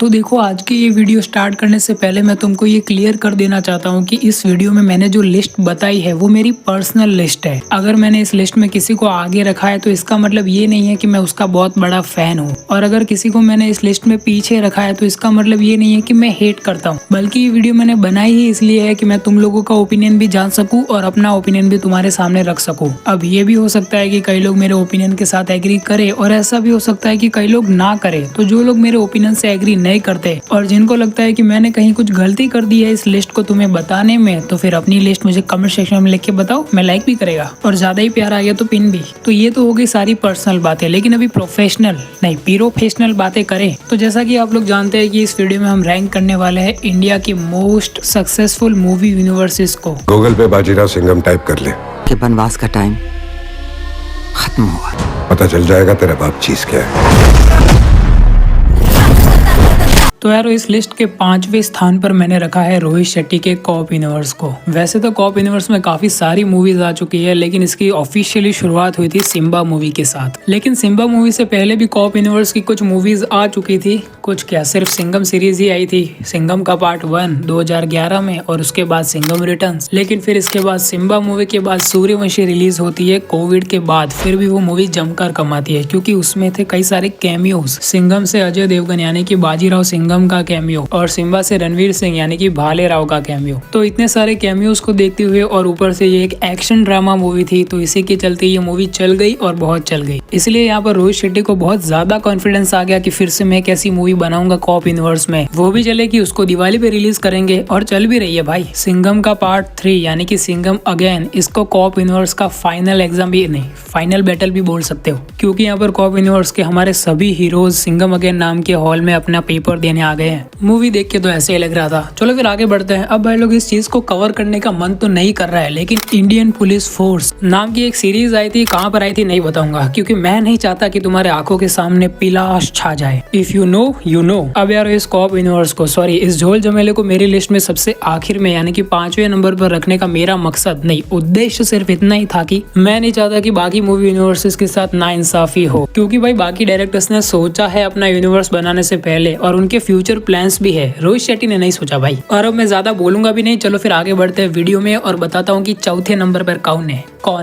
तो देखो, आज की ये वीडियो स्टार्ट करने से पहले मैं तुमको ये क्लियर कर देना चाहता हूँ कि इस वीडियो में मैंने जो लिस्ट बताई है वो मेरी पर्सनल लिस्ट है। अगर मैंने इस लिस्ट में किसी को आगे रखा है तो इसका मतलब ये नहीं है कि मैं उसका बहुत बड़ा फैन हूँ, और अगर किसी को मैंने इस लिस्ट में पीछे रखा है तो इसका मतलब ये नहीं है कि मैं हेट करता हूँ, बल्कि ये वीडियो मैंने बनाई ही इसलिए है कि मैं तुम लोगों का ओपिनियन भी जान सकूँ और अपना ओपिनियन भी तुम्हारे सामने रख सकूँ। अब ये भी हो सकता है कि कई लोग मेरे ओपिनियन के साथ एग्री करे और ऐसा भी हो सकता है कि कई लोग ना करे। तो जो लोग मेरे ओपिनियन से एग्री नहीं करते और जिनको लगता है कि मैंने कहीं कुछ गलती कर दी है इस लिस्ट को तुम्हें बताने में, तो फिर अपनी लिस्ट मुझे कमेंट सेक्शन में लिख के बताओ, मैं लाइक भी करेगा और ज्यादा ही प्यार आ गया तो पिन भी। तो ये तो हो गई सारी पर्सनल बातें, लेकिन अभी प्रोफेशनल नहीं प्रोफेशनल बातें करें तो जैसा कि आप लोग जानते हैं कि इस वीडियो में हम रैंक करने वाले हैं इंडिया की मोस्ट सक्सेसफुल मूवी यूनिवर्सेस को। गूगल पे बाजीराव सिंघम टाइप कर ले कि बनवास का टाइम खत्म हुआ, पता चल जाएगा तेरा बाप चीज क्या है। तो यार इस लिस्ट के 5वें स्थान पर मैंने रखा है रोहित शेट्टी के कॉप यूनिवर्स को। वैसे तो कॉप यूनिवर्स में काफी सारी मूवीज आ चुकी है, लेकिन इसकी ऑफिशियली शुरुआत हुई थी सिम्बा मूवी के साथ। लेकिन सिम्बा मूवी से पहले भी कॉप यूनिवर्स की कुछ मूवीज आ चुकी थी। कुछ क्या, सिर्फ सिंघम सीरीज ही आई थी, सिंघम का पार्ट 1 2011 में, और उसके बाद सिंघम रिटर्न्स। लेकिन फिर इसके बाद सिम्बा मूवी के बाद सूर्यवंशी रिलीज होती है कोविड के बाद। फिर भी वो मूवी जमकर कमाती है क्योंकि उसमें थे कई सारे कैमियोज। सिंघम से अजय देवगन यानी कि बाजीराव सिंघम का कैमियो, और सिम्बा से रणवीर सिंह यानी कि भाले राव का कैमियो। तो इतने सारे कैमियोज को देखते हुए और ऊपर से ये एक एक्शन ड्रामा मूवी थी, तो इसी के चलते ये मूवी चल गई और बहुत चल गई। इसलिए यहाँ पर रोहित शेट्टी को बहुत ज्यादा कॉन्फिडेंस आ गया कि फिर से मैं एक ऐसी मूवी बनाऊंगा कॉप यूनिवर्स में, वो भी चले कि उसको दिवाली पे रिलीज करेंगे, और चल भी रही है भाई। सिंघम का पार्ट 3 यानी कि सिंघम अगेन, इसको कॉप यूनिवर्स का फाइनल एग्जाम भी नहीं, फाइनल बैटल भी बोल सकते हो, क्योंकि यहाँ पर कॉप यूनिवर्स के हमारे सभी हीरोज सिंघम अगेन नाम के हॉल में अपना पेपर देने आ गए हैं। मूवी देख के तो ऐसे ही लग रहा था। चलो फिर आगे बढ़ते हैं। अब भाई लोग, इस चीज को कवर करने का मन तो नहीं कर रहा है, लेकिन इंडियन पुलिस फोर्स नाम की एक सीरीज आई थी, कहाँ पर आई थी नहीं बताऊंगा, क्योंकि मैं नहीं चाहता कि तुम्हारे आंखों के सामने पिलाश छा जाए। If you know you know. अब यार इस कॉप यूनिवर्स को, सॉरी इस झोल झमेले को मेरी लिस्ट में सबसे आखिर में यानी कि 5वें नंबर पर रखने का मेरा मकसद नहीं, उद्देश्य सिर्फ इतना ही था कि मैं नहीं चाहता कि बाकी मूवी यूनिवर्सेस के साथ नाइंसाफी हो, क्योंकि भाई बाकी डायरेक्टर्स ने सोचा है अपना यूनिवर्स बनाने से पहले और उनके फ्यूचर प्लान्स भी है। रोहित शेट्टी ने नहीं सोचा भाई। और अब मैं ज्यादा बोलूंगा भी नहीं, चलो फिर आगे बढ़ते हैं वीडियो में और बताता हूँ कि चौथे नंबर पर कौन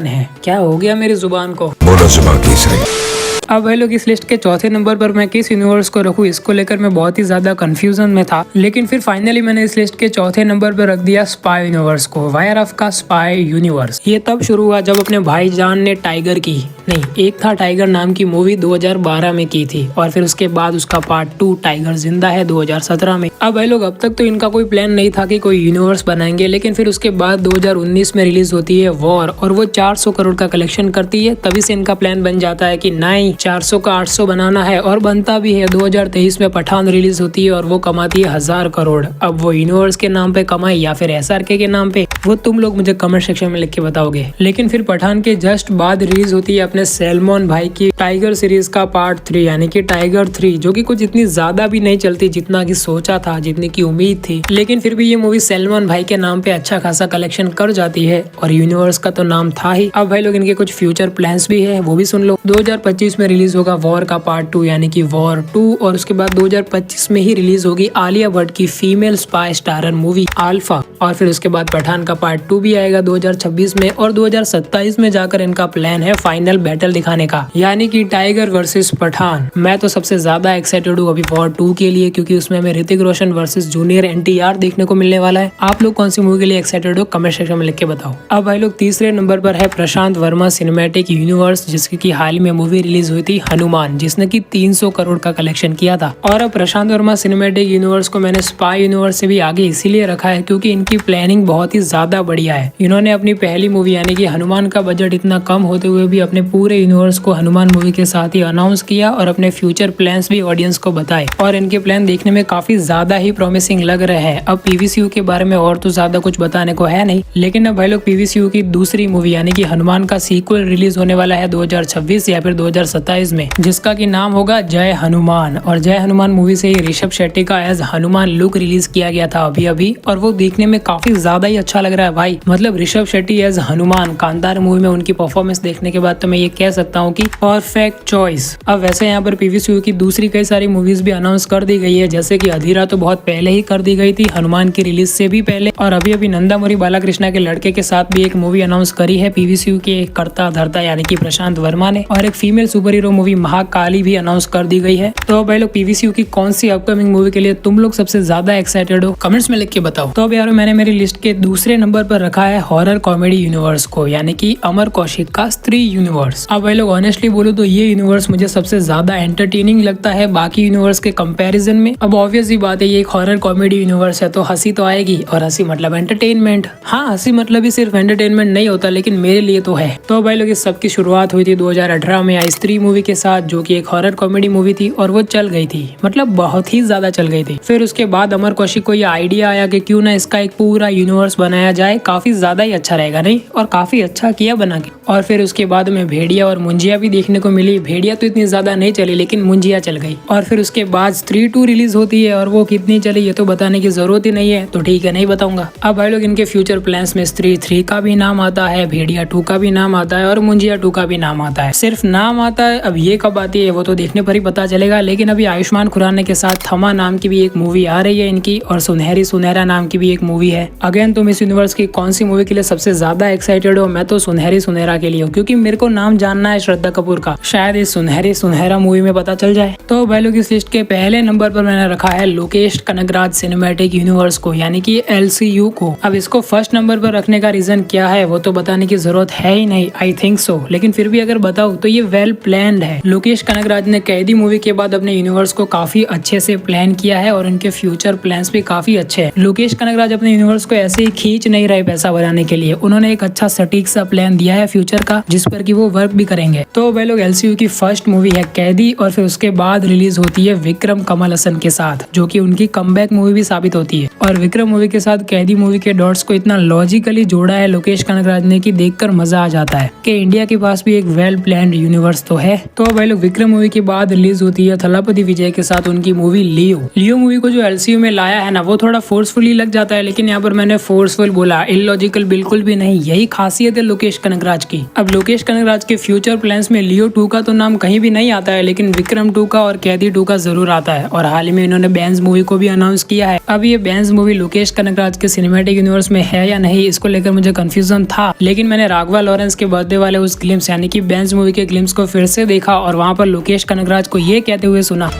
है। क्या हो गया मेरी जुबान को, बोलो जुबान तीसरी। अब भाई लोग, इस लिस्ट के चौथे नंबर पर मैं किस यूनिवर्स को रखूं, इसको लेकर मैं बहुत ही ज्यादा कंफ्यूजन में था, लेकिन फिर फाइनली मैंने इस लिस्ट के चौथे नंबर पर रख दिया स्पाई यूनिवर्स को। वायरफ का स्पाई यूनिवर्स ये तब शुरू हुआ जब अपने भाईजान ने टाइगर की नहीं, एक था टाइगर नाम की मूवी 2012 में की थी, और फिर उसके बाद उसका पार्ट 2 टाइगर जिंदा है 2017 में। अब भाई लोग, अब तक तो इनका कोई प्लान नहीं था कि कोई यूनिवर्स बनाएंगे, लेकिन फिर उसके बाद 2019 में रिलीज होती है वॉर, और वो 400 करोड़ का कलेक्शन करती है। तभी से इनका प्लान बन जाता है कि नहीं, 400 का 800 बनाना है, और बनता भी है। 2023 में पठान रिलीज होती है और वो कमाती है 1000 करोड़। अब वो यूनिवर्स के नाम पे कमाई या फिर SRK के नाम पे, वो तुम लोग मुझे कमेंट सेक्शन में लिख के बताओगे। लेकिन फिर पठान के जस्ट बाद रिलीज होती है अपने सलमान भाई की टाइगर सीरीज का पार्ट 3 यानी कि टाइगर 3, जो कि कुछ इतनी ज्यादा भी नहीं चलती जितना की सोचा था, जितनी की उम्मीद थी। लेकिन फिर भी ये मूवी सलमान भाई के नाम पे अच्छा खासा कलेक्शन कर जाती है, और यूनिवर्स का तो नाम था ही। अब भाई लोग, इनके कुछ फ्यूचर प्लान्स भी है, वो भी सुन लो। 2025 में रिलीज होगा वॉर का पार्ट 2 यानी कि वॉर 2, और उसके बाद 2025 में ही रिलीज होगी आलिया भट्ट की female spy starrer movie alpha, और फिर उसके बाद पठान का पार्ट 2 भी आएगा 2026 में, और 2027 में जाकर इनका प्लान है फाइनल बैटल दिखाने का, यानी कि टाइगर वर्सेस पठान। मैं तो सबसे ज्यादा एक्साइटेड हूँ अभी वॉर 2 के लिए, क्योंकि उसमें हमें Hrithik Roshan versus junior NTR देखने को मिलने वाला है। आप लोग कौन सी मूवी के लिए एक्साइटेड हो, कमेंट सेक्शन में लिख के बताओ। अब भाई लोग, तीसरे नंबर पर है प्रशांत वर्मा सिनेमैटिक यूनिवर्स, जिसकी की हाल ही में मूवी रिलीज हुई थी हनुमान, जिसने की 300 करोड़ का कलेक्शन किया था। और अब प्रशांत वर्मा सिनेमैटिक यूनिवर्स को मैंने स्पाई यूनिवर्स से भी आगे इसीलिए रखा है क्योंकि इनकी प्लानिंग बहुत ही ज्यादा बढ़िया है। इन्होंने अपनी पहली मूवी यानी कि हनुमान का बजट इतना कम होते हुए भी अपने पूरे यूनिवर्स को हनुमान मूवी के साथ ही अनाउंस किया, और अपने फ्यूचर प्लान्स भी ऑडियंस को बताए, और इनके प्लान देखने में काफी ज्यादा ही प्रॉमिसिंग लग रहे हैं। अब PVCU के बारे में और तो ज्यादा कुछ बताने को है नहीं, लेकिन अब भाई लोग PVCU की दूसरी मूवी यानी कि हनुमान का सीक्वल रिलीज होने वाला है 2026 या फिर 2027 में, जिसका की नाम होगा जय हनुमान। और जय हनुमान मूवी से ही ऋषभ शेट्टी का एज हनुमान लुक रिलीज किया गया था अभी, और वो देखने में काफी ज्यादा ही अच्छा लग रहा है भाई। मतलब ऋषभ शेट्टी एज हनुमान कांतार मूवी में उनकी परफॉर्मेंस देखने के बाद तो मैं ये कह सकता हूँ कि परफेक्ट चॉइस। अब वैसे यहाँ पर पीवीसीयू की दूसरी कई सारी मूवीज भी अनाउंस कर दी गई है, जैसे कि अधीरा तो बहुत पहले ही कर दी गई थी, हनुमान की रिलीज से भी पहले, और अभी नंदामुरी बालाकृष्णा के लड़के के साथ भी एक मूवी अनाउंस करी है पीवीसीयू के करता धरता यानी कि प्रशांत वर्मा ने, और एक female super hero movie Mahakali भी अनाउंस कर दी गई है। तो भाई लोग पीवीसीयू की कौन सी अपकमिंग मूवी के लिए तुम लोग सबसे ज्यादा एक्साइटेड हो, कमेंट्स में लिख के बताओ। तो अब यार मैंने मेरी लिस्ट के दूसरे नंबर पर रखा है हॉरर कॉमेडी यूनिवर्स को, यानी कि अमर कौशिक का स्त्री यूनिवर्स। अब भाई लोग ऑनेस्टली बोलो तो ये यूनिवर्स मुझे सबसे ज्यादा एंटरटेनिंग लगता है बाकी यूनिवर्स के कंपैरिजन में। अब ऑब्वियस ही बात है ये एक हॉरर कॉमेडी यूनिवर्स है तो हंसी तो आएगी, और हंसी मतलब एंटरटेनमेंट। हाँ, हंसी मतलब ही सिर्फ एंटरटेनमेंट नहीं होता, लेकिन मेरे लिए तो है। तो भाई लोग इस सब की शुरुआत हुई थी 2018 में आई स्त्री मूवी के साथ, जो कि एक हॉरर कॉमेडी मूवी थी और वो चल गई थी, मतलब बहुत ही ज्यादा चल गई थी। फिर उसके बाद अमर कौशिक को ये आइडिया आया कि क्यों ना इसका एक पूरा यूनिवर्स बनाया जाए, काफी ज्यादा ही अच्छा रहेगा नहीं, और काफी अच्छा किया बना के। और फिर उसके बाद में भेड़िया और मुंजिया भी देखने को मिली। भेड़िया तो इतनी ज्यादा नहीं चली, लेकिन मुंजिया चल गई। और फिर उसके बाद स्त्री 2 रिलीज होती है, और वो कितनी चली ये तो बताने की जरूरत ही नहीं है, तो ठीक है नहीं बताऊंगा। अब भाई लोग इनके फ्यूचर प्लान्स में स्त्री 3 का भी नाम आता है, भेड़िया 2 का भी नाम आता है, और मुंजिया 2 का भी नाम आता है। सिर्फ नाम आता है, अब ये कब आती है वो तो देखने पर ही पता चलेगा। लेकिन अभी आयुष्मान खुराना के साथ थमा नाम की भी एक मूवी आ रही है इनकी, और सुनहरी सुनहरा नाम की भी एक मूवी है। अगेन तुम इस यूनिवर्स की कौन सी मूवी के लिए सबसे ज्यादा एक्साइटेड हो? मैं तो सुनहरी सुनहरा के लिए हूँ, क्योंकि मेरे को नाम जानना है श्रद्धा कपूर का, शायद इस सुनहरी सुनहरा मूवी में पता चल जाए। तो भाई लोग इस लिस्ट के पहले नंबर पर मैंने रखा है लोकेश कनगराज सिनेमैटिक यूनिवर्स को, यानी कि LCU को। अब इसको फर्स्ट नंबर पर रखने का रीजन क्या है वो तो बताने की जरूरत है ही नहीं, आई थिंक सो। लेकिन फिर भी अगर बताऊं तो ये वेल प्लान्ड है। लोकेश कनगराज ने कैदी मूवी के बाद अपने यूनिवर्स को काफी अच्छे से प्लान किया है, और उनके फ्यूचर प्लान्स भी काफी अच्छे हैं। लोकेश कनगराज अपने यूनिवर्स को ऐसे ही खींच नहीं रहे पैसा बनाने के लिए, उन्होंने एक अच्छा सटीक सा प्लान दिया है फ्यूचर का, जिस पर कि वो वर्क भी करेंगे। तो वे लोग LCU की फर्स्ट मूवी है कैदी, और फिर उसके बाद रिलीज होती है विक्रम कमल हसन के साथ, जो कि उनकी कमबैक मूवी भी साबित होती है। और विक्रम मूवी के साथ कैदी मूवी के डॉट्स को इतना लॉजिकली जोड़ा है लोकेश कनगराज ने कि देखकर मजा आ जाता है कि इंडिया के पास भी एक वेल प्लान्ड यूनिवर्स तो है। तो भाई लोग विक्रम मूवी के बाद रिलीज होती है थलापति विजय के साथ उनकी मूवी लियो। लियो मूवी को जो LCU में लाया है ना, वो थोड़ा फोर्सफुली लग जाता है, लेकिन यहाँ पर मैंने फोर्सफुल बोला, इलॉजिकल बिल्कुल भी नहीं। यही खासियत है लोकेश कनगराज की। अब लोकेश कनगराज के फ्यूचर प्लान्स में लियो 2 का तो नाम कहीं भी नहीं आता है, लेकिन विक्रम 2 का और कैदी 2 का जरूर आता है। और हाल ही में इन्होंने बैंस मूवी को भी अनाउंस किया है। अब ये बैंस मूवी लोकेश कनगराज के सिनेमैटिक यूनिवर्स में है या नहीं, इसको लेकर मुझे कंफ्यूजन था, लेकिन मैंने राघवा लॉरेंस के बर्थडे वाले उस ग्लिम्स यानी कि बैंस मूवी के ग्लिम्स को फिर से देखा, और वहाँ पर लोकेश कनगराज को ये कहते हुए सुना,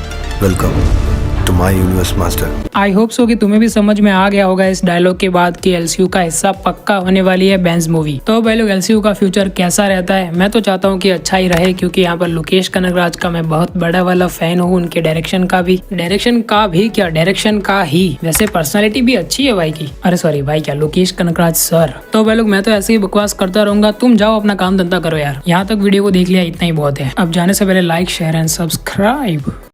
welcome to my universe master. I hope so कि तुम्हें भी समझ में आ गया होगा इस डायलॉग के बाद कि LCU का हिस्सा पक्का होने वाली है बैंस मूवी। तो भाई लोग LCU का फ्यूचर कैसा रहता है? मैं तो चाहता हूँ कि अच्छा ही रहे, क्योंकि यहाँ पर लोकेश कनगराज का मैं बहुत बड़ा वाला फैन हूँ। उनके डायरेक्शन का ही वैसे पर्सनालिटी भी अच्छी है भाई की। अरे सॉरी भाई, क्या लोकेश कनगराज सर। तो भाई लोग मैं तो ऐसे ही बकवास करता रहूंगा, तुम जाओ अपना काम धंधा करो यार। यहाँ तक वीडियो को देख लिया, इतना ही बहुत है। अब जाने से पहले लाइक शेयर एंड सब्सक्राइब।